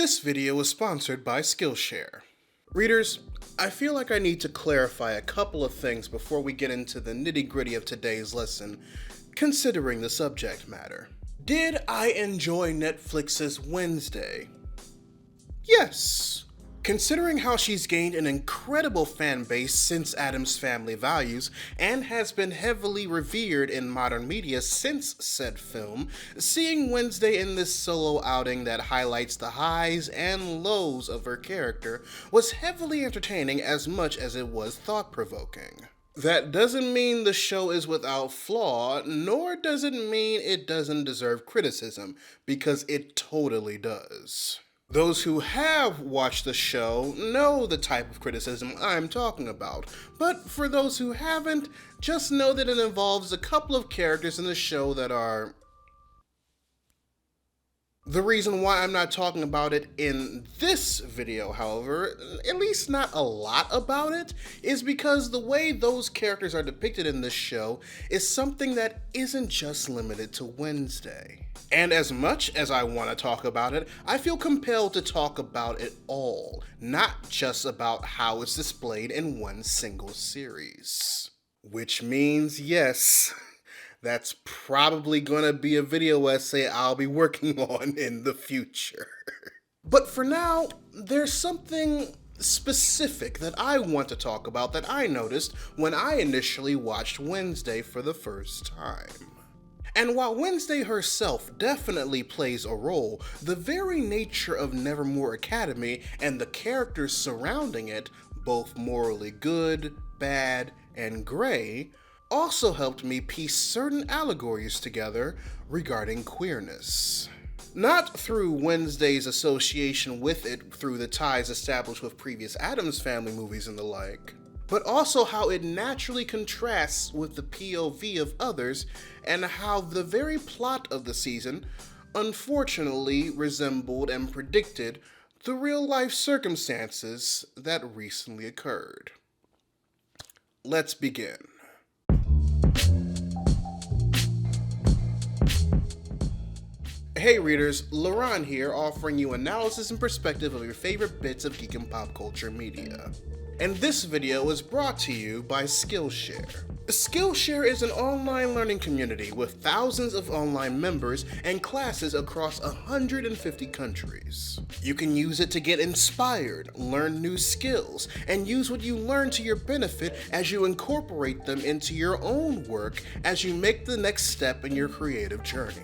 This video is sponsored by Skillshare. Readers, I feel like I need to clarify a couple of things before we get into the nitty-gritty of today's lesson, considering the subject matter. Did I enjoy Netflix's Wednesday? Yes. Considering how she's gained an incredible fan base since Addams Family Values and has been heavily revered in modern media since said film, seeing Wednesday in this solo outing that highlights the highs and lows of her character was heavily entertaining as much as it was thought-provoking. That doesn't mean the show is without flaw, nor does it mean it doesn't deserve criticism, because it totally does. Those who have watched the show know the type of criticism I'm talking about, but for those who haven't, just know that it involves a couple of characters in the show that are... The reason why I'm not talking about it in this video, however, at least not a lot about it, is because the way those characters are depicted in this show is something that isn't just limited to Wednesday. And as much as I want to talk about it, I feel compelled to talk about it all, not just about how it's displayed in one single series. Which means, yes, that's probably gonna be a video essay I'll be working on in the future. But for now, there's something specific that I want to talk about that I noticed when I initially watched Wednesday for the first time. And while Wednesday herself definitely plays a role, the very nature of Nevermore Academy and the characters surrounding it, both morally good, bad, and gray, also helped me piece certain allegories together regarding queerness. Not through Wednesday's association with it through the ties established with previous Addams Family movies and the like, but also how it naturally contrasts with the POV of others and how the very plot of the season unfortunately resembled and predicted the real-life circumstances that recently occurred. Let's begin. Hey readers, Laron here, offering you analysis and perspective of your favorite bits of geek and pop culture media. And this video is brought to you by Skillshare. Skillshare is an online learning community with thousands of online members and classes across 150 countries. You can use it to get inspired, learn new skills, and use what you learn to your benefit as you incorporate them into your own work as you make the next step in your creative journey.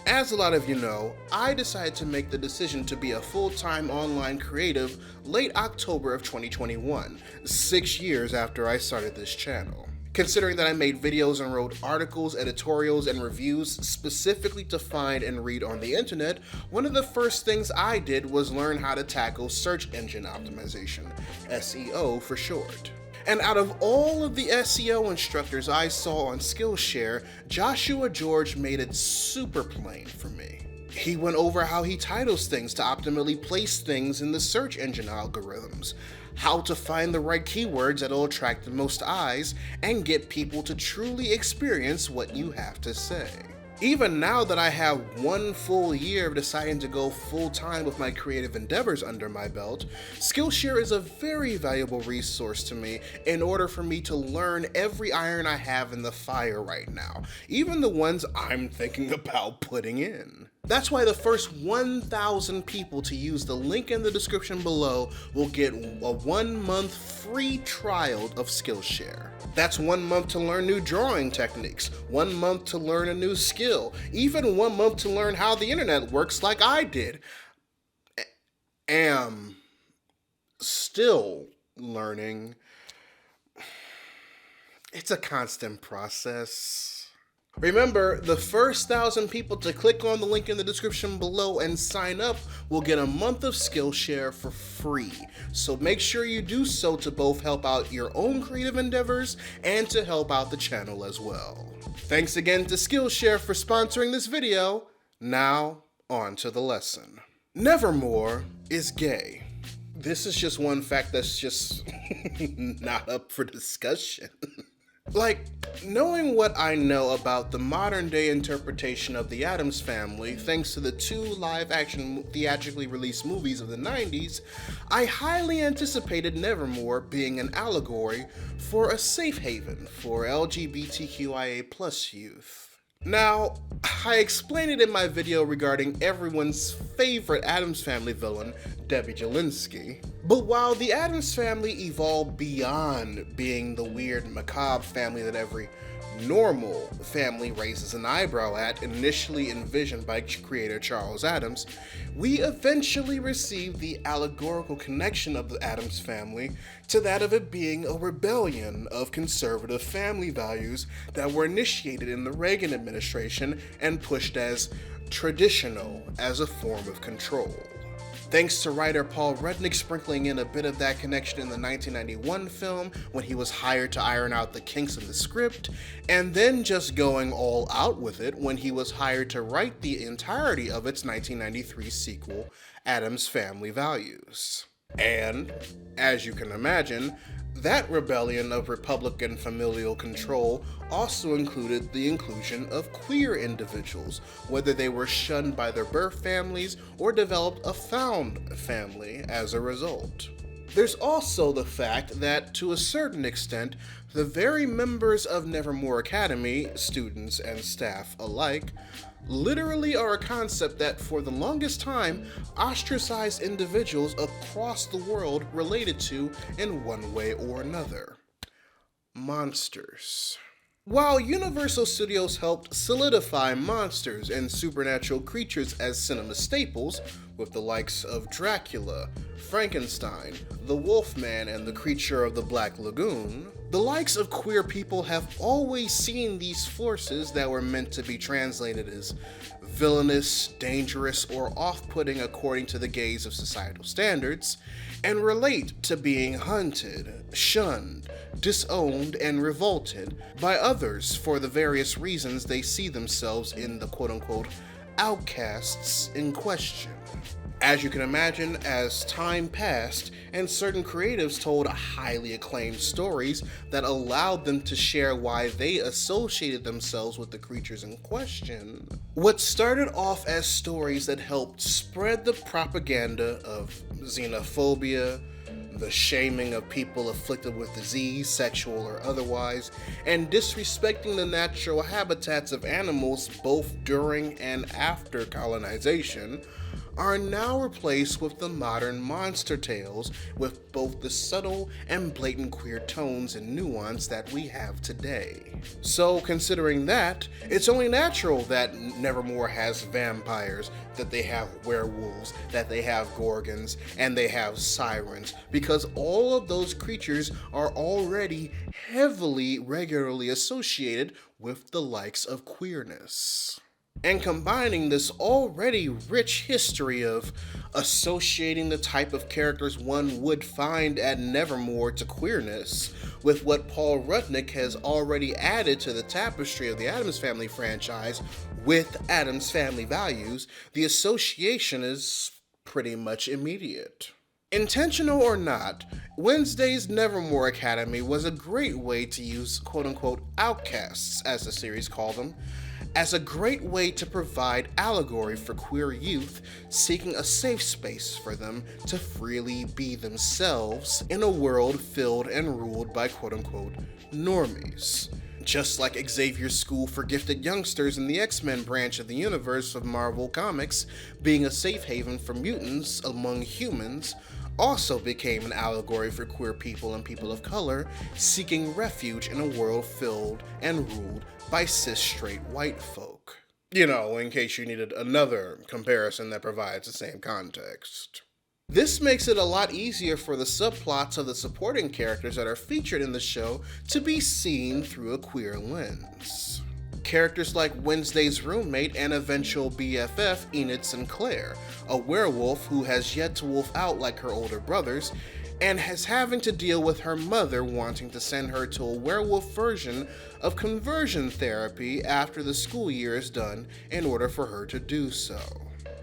As a lot of you know, I decided to make the decision to be a full-time online creative late October of 2021, 6 years after I started this channel. Considering that I made videos and wrote articles, editorials, and reviews specifically to find and read on the internet, one of the first things I did was learn how to tackle search engine optimization, SEO for short. And out of all of the SEO instructors I saw on Skillshare, Joshua George made it super plain for me. He went over how he titles things to optimally place things in the search engine algorithms, how to find the right keywords that'll attract the most eyes, and get people to truly experience what you have to say. Even now that I have 1 full year of deciding to go full-time with my creative endeavors under my belt, Skillshare is a very valuable resource to me in order for me to learn every iron I have in the fire right now, even the ones I'm thinking about putting in. That's why the first 1,000 people to use the link in the description below will get a 1-month free trial of Skillshare. That's 1 month to learn new drawing techniques, 1 month to learn a new skill, even 1 month to learn how the internet works like I did. Am still learning. It's a constant process. Remember, the first 1,000 people to click on the link in the description below and sign up will get a month of Skillshare for free. So make sure you do so to both help out your own creative endeavors and to help out the channel as well. Thanks again to Skillshare for sponsoring this video. Now, on to the lesson. Nevermore is gay. This is just one fact that's just not up for discussion. Like, knowing what I know about the modern day interpretation of the Addams Family, thanks to the 2 live-action theatrically released movies of the 90s, I highly anticipated Nevermore being an allegory for a safe haven for LGBTQIA+ youth. Now, I explained it in my video regarding everyone's favorite Addams Family villain, Debbie Jellinsky. But while the Addams Family evolved beyond being the weird, macabre family that every normal family raises an eyebrow at, initially envisioned by creator Charles Addams, we eventually received the allegorical connection of the Addams Family to that of it being a rebellion of conservative family values that were initiated in the Reagan administration and pushed as traditional as a form of control. Thanks to writer Paul Rudnick sprinkling in a bit of that connection in the 1991 film when he was hired to iron out the kinks of the script, and then just going all out with it when he was hired to write the entirety of its 1993 sequel, Addams Family Values. And, as you can imagine, that rebellion of Republican familial control also included the inclusion of queer individuals, whether they were shunned by their birth families or developed a found family as a result. There's also the fact that, to a certain extent, the very members of Nevermore Academy, students and staff alike, literally are a concept that, for the longest time, ostracized individuals across the world related to in one way or another. Monsters. While Universal Studios helped solidify monsters and supernatural creatures as cinema staples, with the likes of Dracula, Frankenstein, the Wolfman, and the Creature of the Black Lagoon, the likes of queer people have always seen these forces that were meant to be translated as villainous, dangerous, or off-putting according to the gaze of societal standards, and relate to being hunted, shunned, disowned, and revolted by others for the various reasons they see themselves in the quote-unquote outcasts in question. As you can imagine, as time passed and certain creatives told highly acclaimed stories that allowed them to share why they associated themselves with the creatures in question, what started off as stories that helped spread the propaganda of xenophobia, the shaming of people afflicted with disease, sexual or otherwise, and disrespecting the natural habitats of animals both during and after colonization, are now replaced with the modern monster tales with both the subtle and blatant queer tones and nuance that we have today. So considering that, it's only natural that Nevermore has vampires, that they have werewolves, that they have gorgons, and they have sirens, because all of those creatures are already heavily regularly associated with the likes of queerness. And combining this already rich history of associating the type of characters one would find at Nevermore to queerness with what Paul Rudnick has already added to the tapestry of the Addams Family franchise with Addams Family Values, the association is pretty much immediate. Intentional or not, Wednesday's Nevermore Academy was a great way to use quote-unquote outcasts, as the series called them, as a great way to provide allegory for queer youth seeking a safe space for them to freely be themselves in a world filled and ruled by quote-unquote normies. Just like Xavier's School for Gifted Youngsters in the X-Men branch of the universe of Marvel Comics being a safe haven for mutants among humans, also became an allegory for queer people and people of color seeking refuge in a world filled and ruled by cis straight white folk. You know, in case you needed another comparison that provides the same context. This makes it a lot easier for the subplots of the supporting characters that are featured in the show to be seen through a queer lens. Characters like Wednesday's roommate and eventual BFF, Enid Sinclair, a werewolf who has yet to wolf out like her older brothers, and has having to deal with her mother wanting to send her to a werewolf version of conversion therapy after the school year is done in order for her to do so.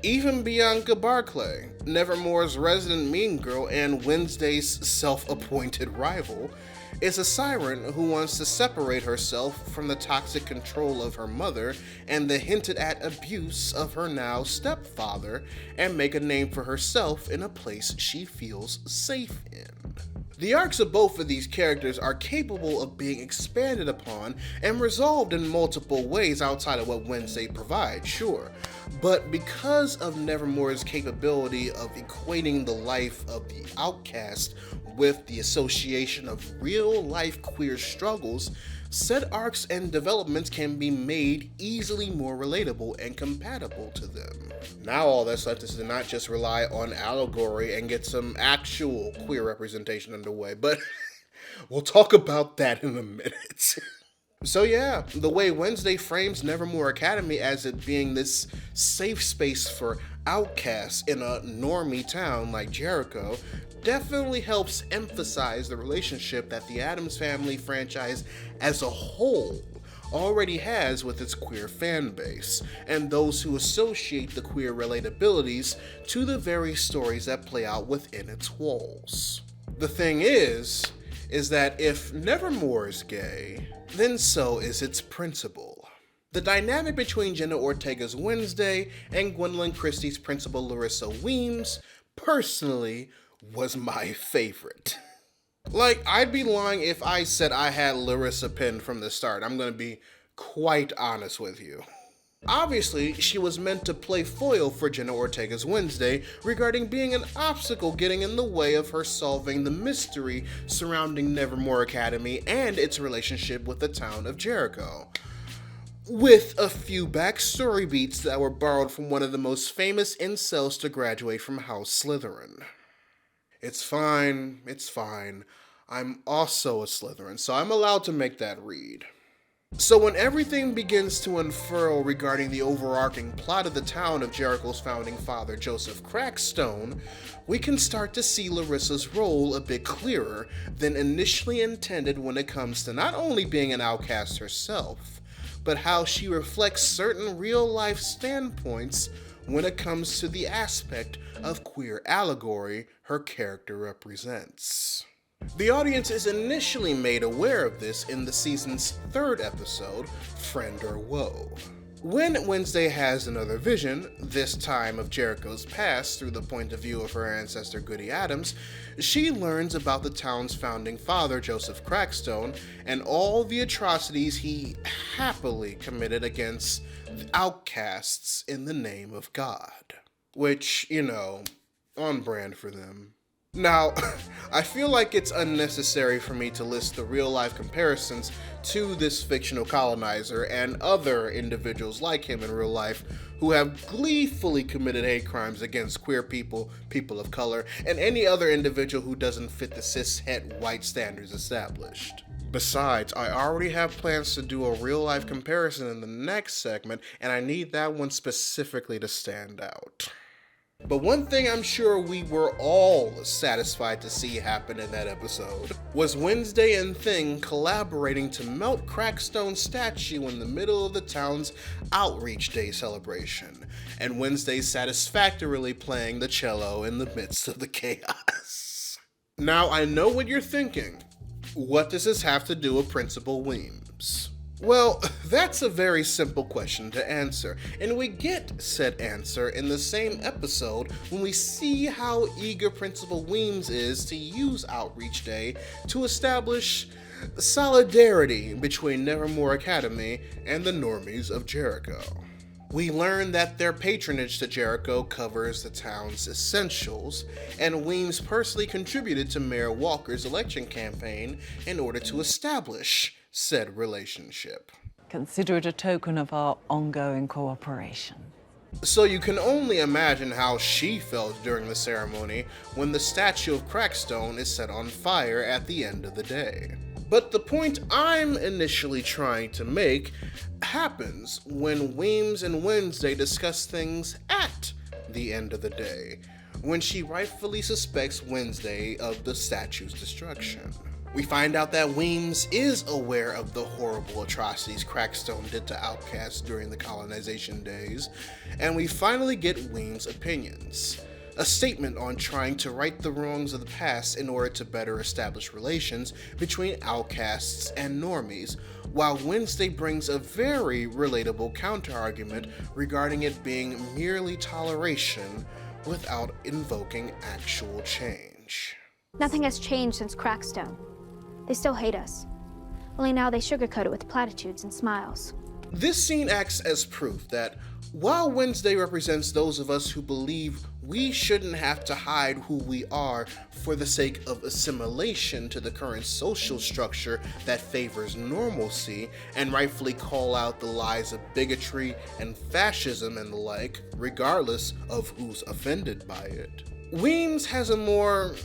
Even Bianca Barclay, Nevermore's resident mean girl and Wednesday's self-appointed rival, is a siren who wants to separate herself from the toxic control of her mother and the hinted-at abuse of her now stepfather and make a name for herself in a place she feels safe in. The arcs of both of these characters are capable of being expanded upon and resolved in multiple ways outside of what Wednesday provides, sure. But because of Nevermore's capability of equating the life of the outcast with the association of real-life queer struggles, said arcs and developments can be made easily more relatable and compatible to them. Now all that's left is to not just rely on allegory and get some actual queer representation underway, but we'll talk about that in a minute. So yeah, the way Wednesday frames Nevermore Academy as it being this safe space for outcasts in a normie town like Jericho definitely helps emphasize the relationship that the Addams Family franchise as a whole already has with its queer fan base, and those who associate the queer relatabilities to the very stories that play out within its walls. The thing is that if Nevermore is gay, then so is its principal. The dynamic between Jenna Ortega's Wednesday and Gwendolyn Christie's principal Larissa Weems, personally, was my favorite. Like, I'd be lying if I said I had Larissa pinned from the start. I'm gonna be quite honest with you. Obviously, she was meant to play foil for Jenna Ortega's Wednesday regarding being an obstacle getting in the way of her solving the mystery surrounding Nevermore Academy and its relationship with the town of Jericho, with a few backstory beats that were borrowed from one of the most famous incels to graduate from House Slytherin. It's fine. I'm also a Slytherin, so I'm allowed to make that read. So when everything begins to unfurl regarding the overarching plot of the town of Jericho's founding father, Joseph Crackstone, we can start to see Larissa's role a bit clearer than initially intended when it comes to not only being an outcast herself, but how she reflects certain real-life standpoints when it comes to the aspect of queer allegory her character represents. The audience is initially made aware of this in the season's third episode, Friend or Woe. When Wednesday has another vision, this time of Jericho's past through the point of view of her ancestor Goody Addams, she learns about the town's founding father, Joseph Crackstone, and all the atrocities he happily committed against the outcasts in the name of God. Which, on brand for them. Now, I feel like it's unnecessary for me to list the real-life comparisons to this fictional colonizer and other individuals like him in real life who have gleefully committed hate crimes against queer people, people of color, and any other individual who doesn't fit the cis-het white standards established. Besides, I already have plans to do a real-life comparison in the next segment, and I need that one specifically to stand out. But one thing I'm sure we were all satisfied to see happen in that episode was Wednesday and Thing collaborating to melt Crackstone's statue in the middle of the town's Outreach Day celebration, and Wednesday satisfactorily playing the cello in the midst of the chaos. Now, I know what you're thinking. What does this have to do with Principal Weems? Well, that's a very simple question to answer, and we get said answer in the same episode when we see how eager Principal Weems is to use Outreach Day to establish solidarity between Nevermore Academy and the normies of Jericho. We learn that their patronage to Jericho covers the town's essentials, and Weems personally contributed to Mayor Walker's election campaign in order to establish said relationship. Consider it a token of our ongoing cooperation. So you can only imagine how she felt during the ceremony when the statue of Crackstone is set on fire at the end of the day. But the point I'm initially trying to make happens when Weems and Wednesday discuss things at the end of the day, when she rightfully suspects Wednesday of the statue's destruction. We find out that Weems is aware of the horrible atrocities Crackstone did to outcasts during the colonization days, and we finally get Weems' opinions. A statement on trying to right the wrongs of the past in order to better establish relations between outcasts and normies, while Wednesday brings a very relatable counterargument regarding it being merely toleration without invoking actual change. Nothing has changed since Crackstone. They still hate us. Only now they sugarcoat it with platitudes and smiles. This scene acts as proof that while Wednesday represents those of us who believe we shouldn't have to hide who we are for the sake of assimilation to the current social structure that favors normalcy and rightfully call out the lies of bigotry and fascism and the like, regardless of who's offended by it, Weems has a more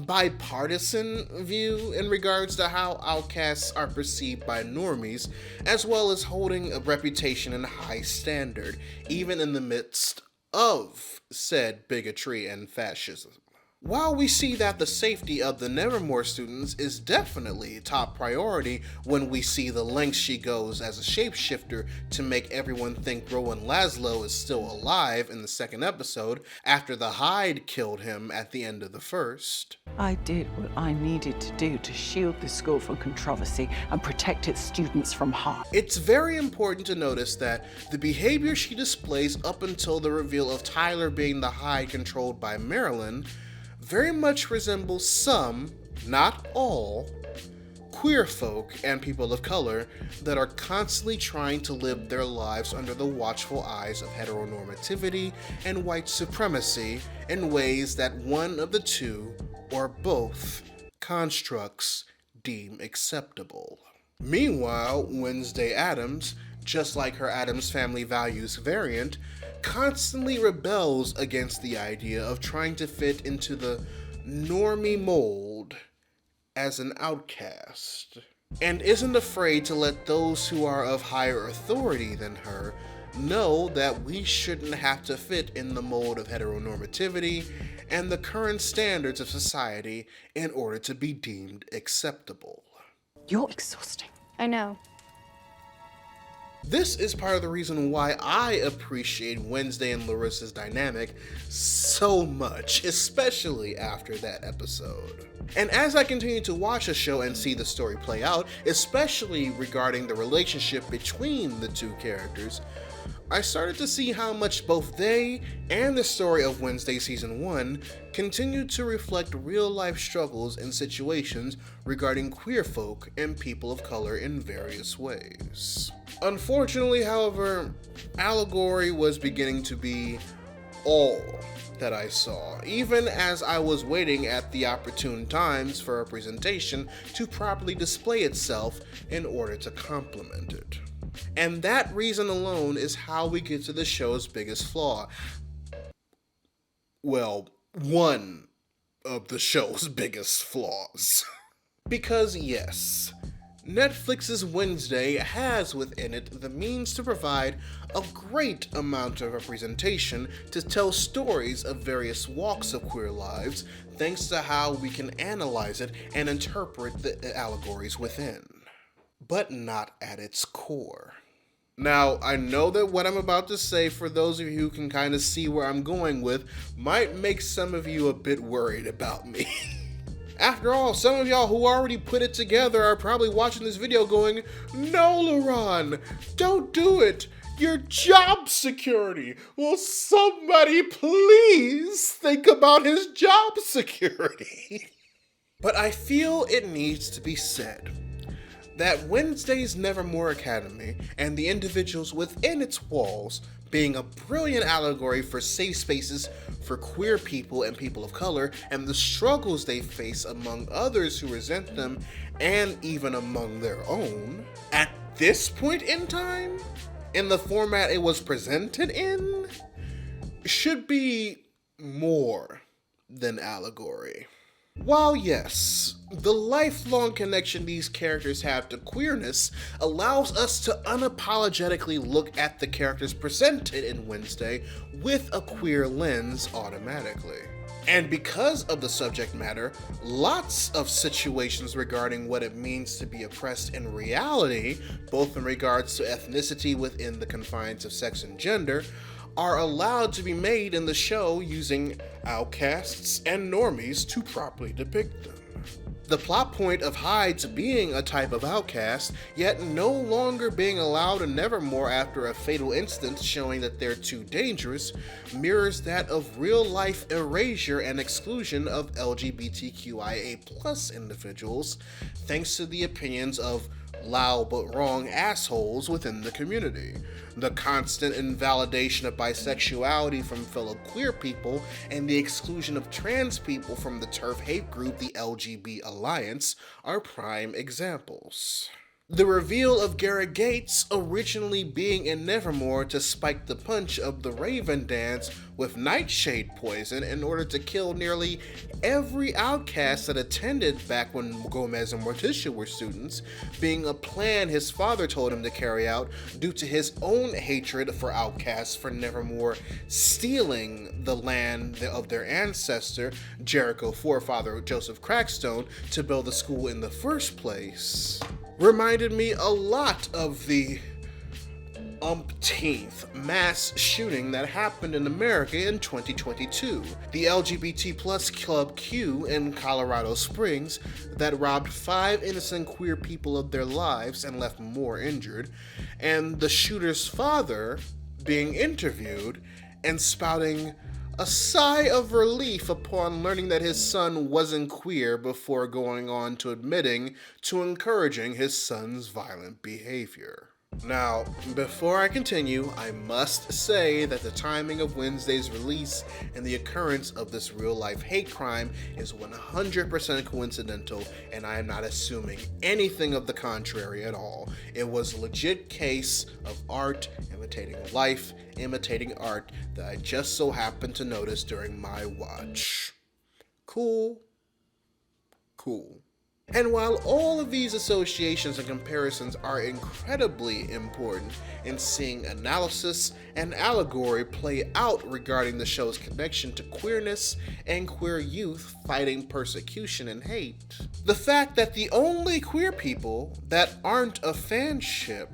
bipartisan view in regards to how outcasts are perceived by normies, as well as holding a reputation and high standard, even in the midst of said bigotry and fascism. While we see that the safety of the Nevermore students is definitely top priority when we see the lengths she goes as a shapeshifter to make everyone think Rowan Laszlo is still alive in the second episode after the Hyde killed him at the end of the first. I did what I needed to do to shield the school from controversy and protect its students from harm. It's very important to notice that the behavior she displays up until the reveal of Tyler being the Hyde controlled by Marilyn very much resembles some, not all, queer folk and people of color that are constantly trying to live their lives under the watchful eyes of heteronormativity and white supremacy in ways that one of the two, or both, constructs deem acceptable. Meanwhile, Wednesday Addams, just like her Addams Family Values variant, constantly rebels against the idea of trying to fit into the normie mold as an outcast, and isn't afraid to let those who are of higher authority than her know that we shouldn't have to fit in the mold of heteronormativity and the current standards of society in order to be deemed acceptable. You're exhausting. I know. This is part of the reason why I appreciate Wednesday and Larissa's dynamic so much, especially after that episode. And as I continue to watch the show and see the story play out, especially regarding the relationship between the two characters, I started to see how much both they and the story of Wednesday Season 1 continued to reflect real-life struggles and situations regarding queer folk and people of color in various ways. Unfortunately, however, Allegory was beginning to be all that I saw, even as I was waiting at the opportune times for a presentation to properly display itself in order to complement it. And that reason alone is how we get to the show's biggest flaw. Well, one of the show's biggest flaws. Because yes, Netflix's Wednesday has within it the means to provide a great amount of representation to tell stories of various walks of queer lives, thanks to how we can analyze it and interpret the allegories within. But not at its core. Now, I know that what I'm about to say, for those of you who can kind of see where I'm going with, might make some of you a bit worried about me. After all, some of y'all who already put it together are probably watching this video going, "No, Laron, don't do it. Your job security. Will somebody please think about his job security?" But I feel it needs to be said that Wednesday's Nevermore Academy and the individuals within its walls, being a brilliant allegory for safe spaces for queer people and people of color, and the struggles they face among others who resent them, and even among their own, at this point in time, in the format it was presented in, should be more than allegory. While yes, the lifelong connection these characters have to queerness allows us to unapologetically look at the characters presented in Wednesday with a queer lens automatically. And because of the subject matter, lots of situations regarding what it means to be oppressed in reality, both in regards to ethnicity within the confines of sex and gender, are allowed to be made in the show using outcasts and normies to properly depict them. The plot point of Hyde's being a type of outcast, yet no longer being allowed in Nevermore after a fatal instance showing that they're too dangerous, mirrors that of real-life erasure and exclusion of LGBTQIA+ individuals, thanks to the opinions of loud but wrong assholes within the community, the constant invalidation of bisexuality from fellow queer people, and the exclusion of trans people from the TERF hate group the LGB Alliance are prime examples. The reveal of Garrett Gates originally being in Nevermore to spike the punch of the Raven dance with nightshade poison in order to kill nearly every outcast that attended back when Gomez and Morticia were students, being a plan his father told him to carry out due to his own hatred for outcasts for Nevermore stealing the land of their ancestor, Jericho forefather Joseph Crackstone, to build the school in the first place, reminded me a lot of the umpteenth mass shooting that happened in America in 2022, the LGBT plus Club Q in Colorado Springs that robbed 5 innocent queer people of their lives and left more injured, and the shooter's father being interviewed and spouting a sigh of relief upon learning that his son wasn't queer before going on to admitting to encouraging his son's violent behavior. Now, before I continue, I must say that the timing of Wednesday's release and the occurrence of this real-life hate crime is 100% coincidental, and I am not assuming anything of the contrary at all. It was a legit case of art imitating life, imitating art that I just so happened to notice during my watch. Cool. Cool. And while all of these associations and comparisons are incredibly important in seeing analysis and allegory play out regarding the show's connection to queerness and queer youth fighting persecution and hate, the fact that the only queer people that aren't a fanship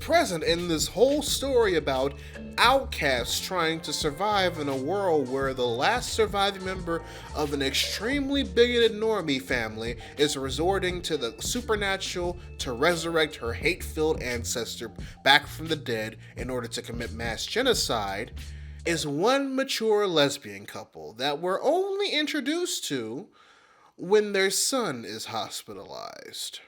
present in this whole story about outcasts trying to survive in a world where the last surviving member of an extremely bigoted normie family is resorting to the supernatural to resurrect her hate-filled ancestor back from the dead in order to commit mass genocide, is one mature lesbian couple that we're only introduced to when their son is hospitalized.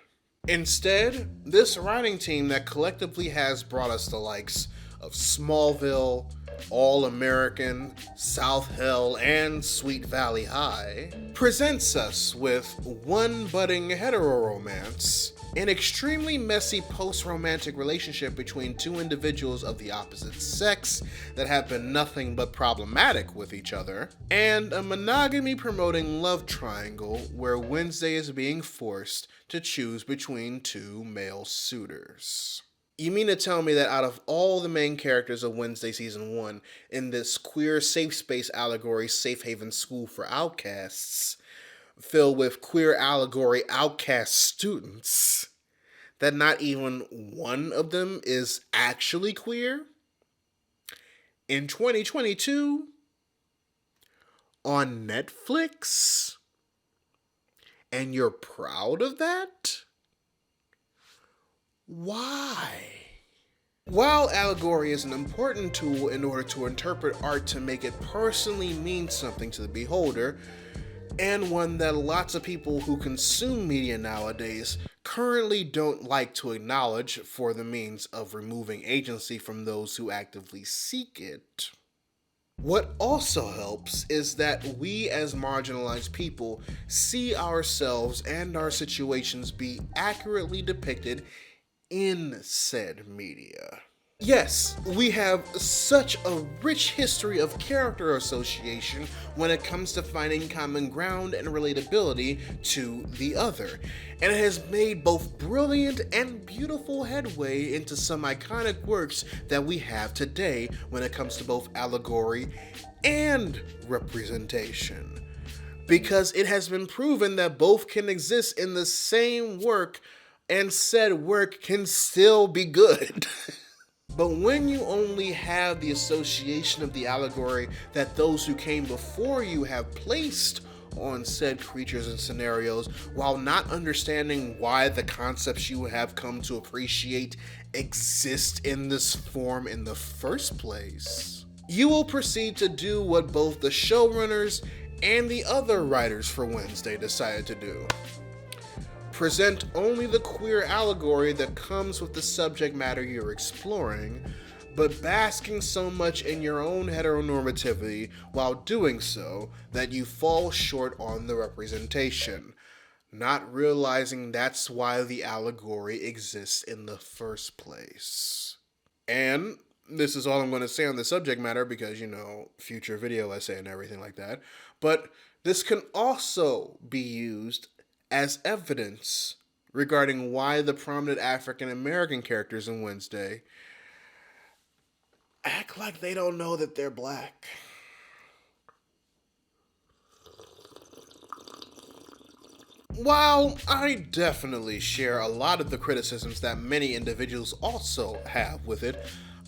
Instead, this writing team that collectively has brought us the likes of Smallville, All American, South Hill, and Sweet Valley High presents us with one budding hetero-romance, an extremely messy post-romantic relationship between two individuals of the opposite sex that have been nothing but problematic with each other, and a monogamy-promoting love triangle where Wednesday is being forced to choose between two male suitors. You mean to tell me that out of all the main characters of Wednesday Season 1 in this queer safe space allegory safe haven school for outcasts, filled with queer allegory outcast students, that not even one of them is actually queer? In 2022? On Netflix? And you're proud of that? Why? While allegory is an important tool in order to interpret art to make it personally mean something to the beholder, and one that lots of people who consume media nowadays currently don't like to acknowledge for the means of removing agency from those who actively seek it, what also helps is that we as marginalized people see ourselves and our situations be accurately depicted in said media. Yes, we have such a rich history of character association when it comes to finding common ground and relatability to the other, and it has made both brilliant and beautiful headway into some iconic works that we have today when it comes to both allegory and representation. because it has been proven that both can exist in the same work, and said work can still be good. But when you only have the association of the allegory that those who came before you have placed on said creatures and scenarios, while not understanding why the concepts you have come to appreciate exist in this form in the first place, you will proceed to do what both the showrunners and the other writers for Wednesday decided to do. Present only the queer allegory that comes with the subject matter you're exploring, but basking so much in your own heteronormativity while doing so that you fall short on the representation, not realizing that's why the allegory exists in the first place. And this is all I'm going to say on the subject matter because, future video essay and everything like that, but this can also be used as evidence regarding why the prominent African American characters in Wednesday act like they don't know that they're black. While I definitely share a lot of the criticisms that many individuals also have with it,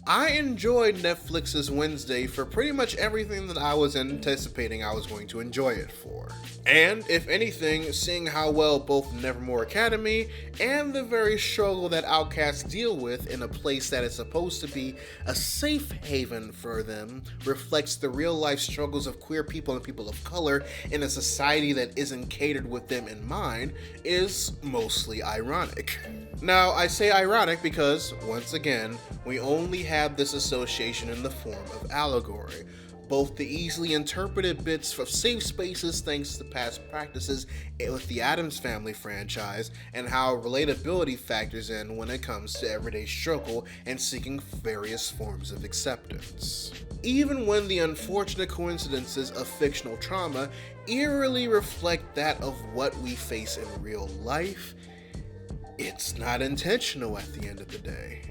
I enjoyed Netflix's Wednesday for pretty much everything that I was anticipating I was going to enjoy it for. And if anything, seeing how well both Nevermore Academy and the very struggle that outcasts deal with in a place that is supposed to be a safe haven for them reflects the real life struggles of queer people and people of color in a society that isn't catered with them in mind is mostly ironic. Now, I say ironic because, once again, we only have this association in the form of allegory. Both the easily interpreted bits of safe spaces thanks to past practices with the Addams Family franchise, and how relatability factors in when it comes to everyday struggle and seeking various forms of acceptance. Even when the unfortunate coincidences of fictional trauma eerily reflect that of what we face in real life, it's not intentional at the end of the day.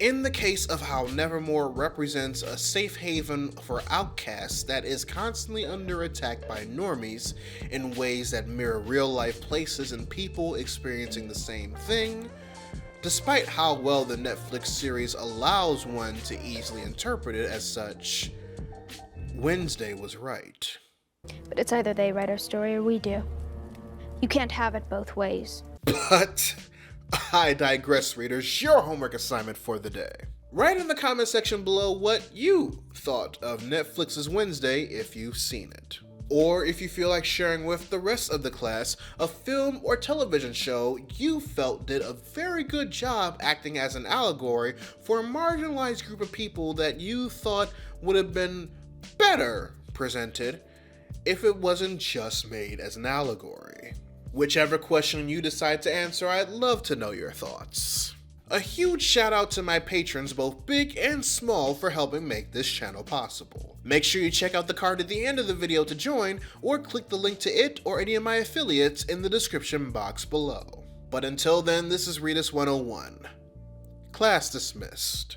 In the case of how Nevermore represents a safe haven for outcasts that is constantly under attack by normies in ways that mirror real life places and people experiencing the same thing, despite how well the Netflix series allows one to easily interpret it as such, Wednesday was right. But it's either they write our story or we do. You can't have it both ways. But I digress, readers. Your homework assignment for the day. Write in the comment section below what you thought of Netflix's Wednesday if you've seen it. Or if you feel like sharing with the rest of the class a film or television show you felt did a very good job acting as an allegory for a marginalized group of people that you thought would have been better presented if it wasn't just made as an allegory. Whichever question you decide to answer, I'd love to know your thoughts. A huge shout out to my patrons, both big and small, for helping make this channel possible. Make sure you check out the card at the end of the video to join, or click the link to it or any of my affiliates in the description box below. But until then, this is Readus 101. Class dismissed.